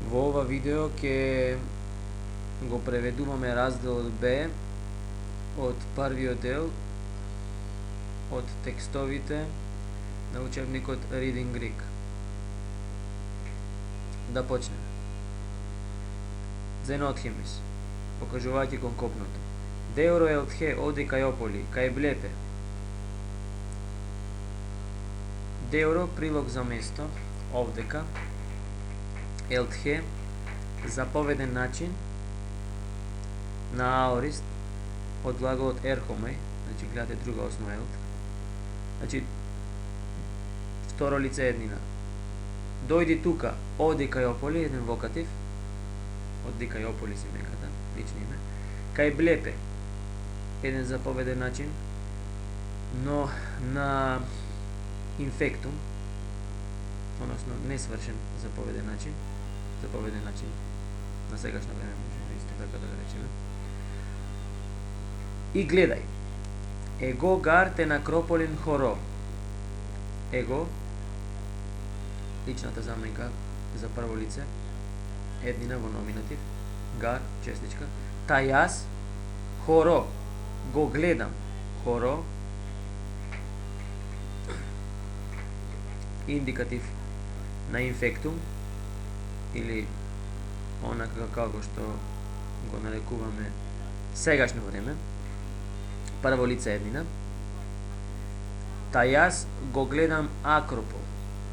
Во ова видео ќе го преведуваме разделот Б од првиот дел од текстовите на учебникот Reading Greek. Да почнеме. Xenothimis, покажувајќи кон копното. Деуро елтхе оди кај ополи, кај блепе. Деуро прилог за место, овдека. Елтхе заповеден начин на аорист од глаголот ерхомеј, значи гледате друга основа елт. Значи второ лице еднина. Дојди тука, оди кај ополи, еден вокатив. Оди кај ополи си меката, лично име. Кај блепе, еден заповеден начин, но на инфектум, односно несвршен заповеден начин на сегашно време можеме исто така да го речеме. И гледај. Его гарте на Акрополин хоро. Его, личната заменка за прво лице, еднина во номинатив, гар, честичка. Та јас, хоро, го гледам. Хоро, индикатив на инфектум, или онака како што го нарекуваме сегашно време, прво лице еднина. Та јас го гледам Акропол,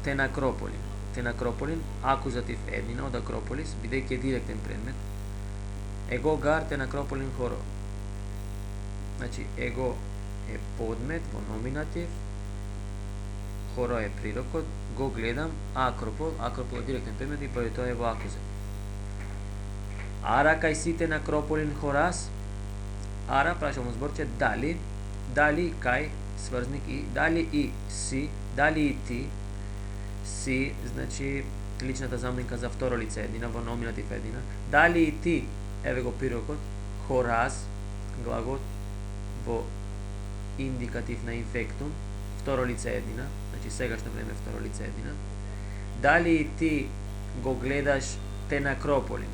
тен Акрополин. Тен Акрополин, акузатив еднина од Акрополис, бидејќи е директен предмет. Его гар тен Акрополин хоро. Значи, его е подмет во номинатив, хоро е прирокот, го гледам Акропол, Акропол е директен предмет и поради тоа е во акузатив. Ара кај сите на Акрополин хорас, ара прашално зборче дали, дали кај сврзник и, дали и си, дали и ти, си, значи личната заменка за второ лице еднина во номинатив еднина. Дали и ти, еве го прирокот, хорас, глагот во индикатив на инфектум, второ лице еднина, значи сегашно време второ лице еднина. Дали и ти го гледаш тен Акрополин,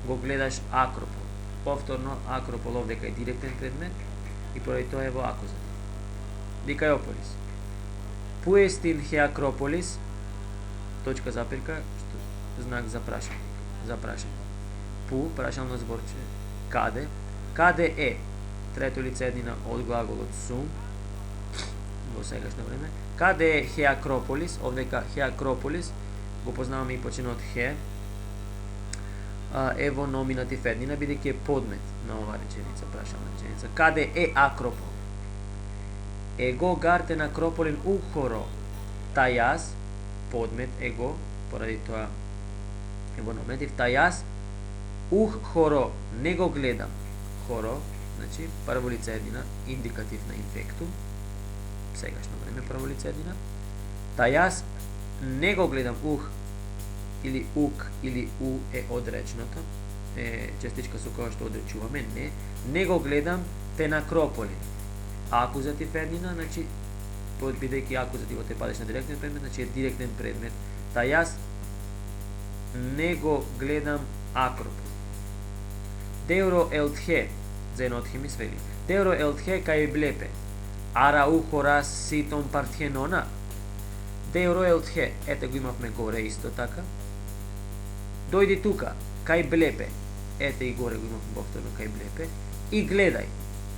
го гледаш Акропол. Повторно, Акропол овдека е директен предмет и поради тоа е во акузатив. Дикајополис. Пуестин хе Акрополис, точка запирка, што знак за прашање. Пу, прашално зборче, каде. Каде е? Трето лице еднина од глаголот сум, во сегашно време. Каде е хе Акрополис? Овдека хе Акрополис, го познаваме и починот хе, е во номинатив еднина, бидејќи е подмет на ова реченица, прашална реченица. Каде е Акропол? Его гартен Акрополин ухоро. Та јас, подмет его, поради тоа е во номинатив, та јас хоро, не го гледам. Хоро, значи прво лице еднина, индикатив на инфектум, сегашно време прво лице еднина. Та јас не го гледам или ук или у е одречното, е частичка со која што одречуваме, не го гледам тен Акрополин. Акузатив еднина, значи бидејќи акузативот е падеш на директен предмет, значи е директен предмет. Та јас не го гледам Акропол. Деуро елтхе, Xenothimis вели. Деуро елтхе кај блепе. Ара у хорас ситон партхенона. Деуро елтхе, ете го имавме горе исто така. Дојди тука, кај блепе. Ете и горе го имавме повторно кај блепе. И гледај,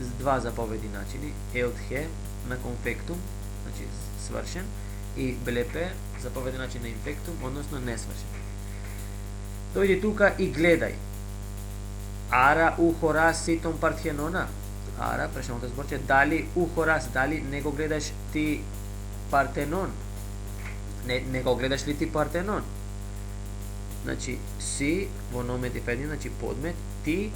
с два заповеди начини. Елтхе на конфектум, значи свршен, и блепе, заповеден начин на инфектум, односно несвршен. Дојди тука и гледај. Ара у хорас ситон партхенона. Ара, прашалното зборче, дали у хорас, дали не го гледаш ти Партенон? Не го гледаш ли ти Партенон? Значи, си во номинатив еднина, значи подмет, ти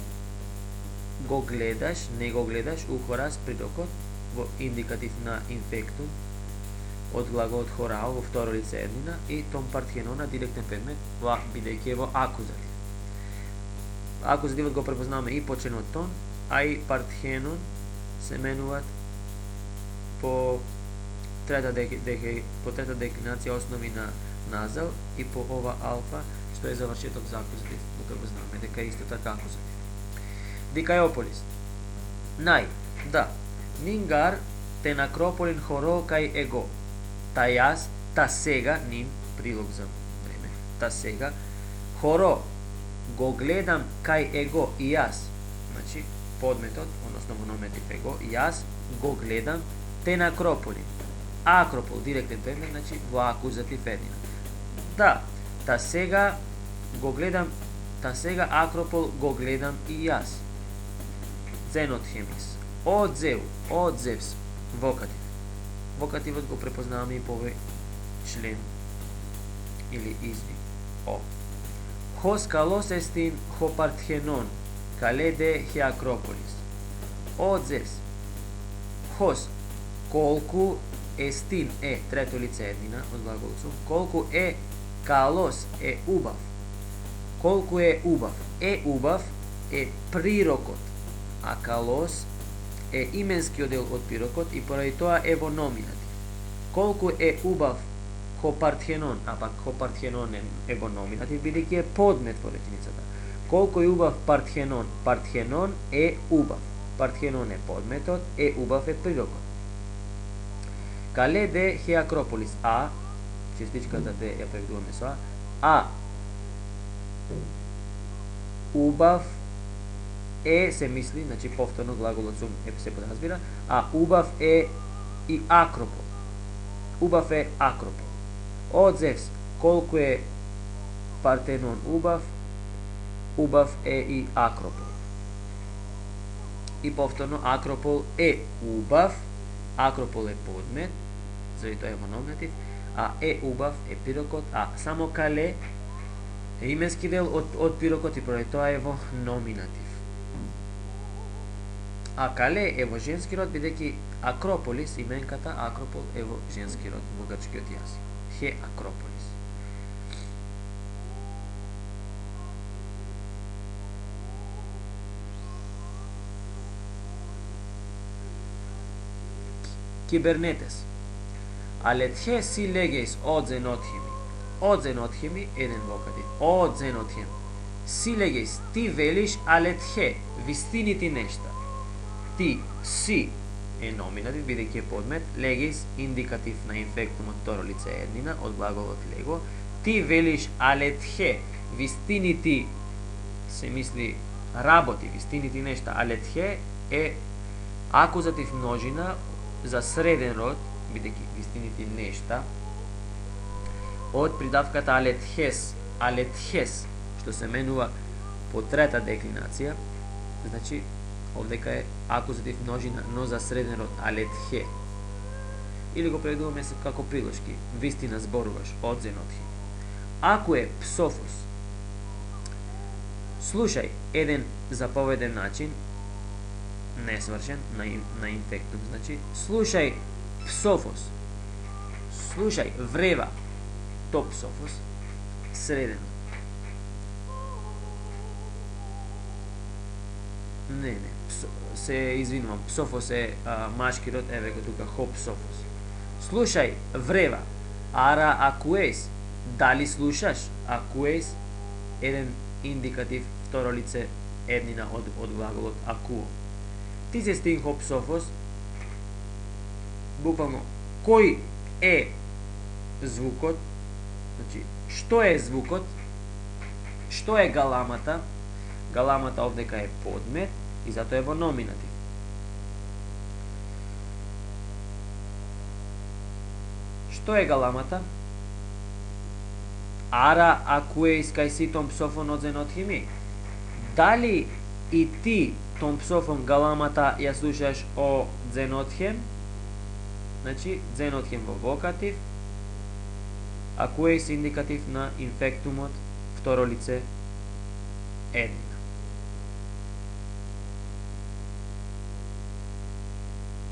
го гледаш, не го гледаш, у хорас прирокот во индикатив на инфектум од глаголот хорао во второ лице еднина и том Партхенона директен предмет, бидејќи е во акузатив. Акузативот го препознаваме и по членот тон, а и Партхенон се менуваат по трета деклинација основи на назал и по ова алфа што е завршеток за акузатив, тука го знаме дека е исто така акузатив. Дикајополис. Нај, да. Нингар тен акрополин хоро кај его. Та јас, та сега, нин, прилог за време, та сега, хоро, го гледам кај его и јас. Значи, подметот, односно во номинатив его, јас го гледам тен акрополин. Акропол, директен предмет, значи во акузатив еднина. Да, та сега го гледам, та сега акропол го гледам и јас. Дзенотхемис. Одзев, одзевс, вокатив. Вокативот го препознаваме и по овој член или извик. О. Хос калос естин хо партхенон, каледе хе акрополис. Одзевс. Хос, колку естин е, трето лице еднина од глаголот сум, колку е калос е убав. Колку е убав? Е убав е прирокот, а калос е именскиот дел од прирокот и поради тоа е во номинатив. Колку е убав хопартхенон, а пак хопартхенон е во номинатив, бидејќи е подмет во реченицата. Колку е убав партхенон? Партхенон е убав. Партхенон е подметот, е убав е прирокот. Кале де хе акрополис. А, частичката де ја преведуваме со А. Убав е се мисли, значи повторно глаголот сум се подразбира, а убав е и акропол. Убав е акропол. Одзевс, колку е партенон убав, убав е и акропол. И повторно акропол е убав, акропол е подмет, заради тоа е во номинатив, а е убав е пирокот, а само кале е именски дел од пирокот и поради тоа е во номинатив. А кале е во женски род, бидејќи акрополис, именката акропол е во женски род во грчкиот јазик. Хе акрополис. Кибернетес. Алетхе си легес одзен отхеми. Одзен отхеми, еден вокатив. Одзен отхем. Си легес, ти велиш алетхе, вистините нешта. Ти си е номинатив, бидејќи е подмет, легес индикатив на инфектумот второ лице еднина од глаголот лего. Ти велиш алетхе, вистините се мисли работи, вистините нешта. Алетхе е акузатив множина за среден род, бидејќи вистините нешта, од придавката алетхес, алетхес, што се менува по трета деклинација, значи овдека е акузатив множина, но за среден род, алетхе. Или го преведуваме се како приложки, вистина зборуваш, одзен од хи. Ако е псофос, слушај еден заповеден начин, несвршен, на инфектум, значи, слушај псофос, слушај врева, то псофос, среден. Не, се извинувам, псофос е машки род, еве го тука, хоп псофос. Слушај врева, ара акуес, дали слушаш? Акуес, еден индикатив, второ лице, еднина од глаголот акуо. Ти се стин хоп псофос, буквално, кој е звукот, значи, што е звукот, што е галамата, галамата овдека е подмет и затоа е во номинатив. Што е галамата? Ара акуеис кај си том псофон одзен од хими? Дали и ти том псофон галамата ја слушаш о дзенотхем? Значи, дзенотхем во вокатив, акуеис индикатив на инфектумот, второ лице, еднина.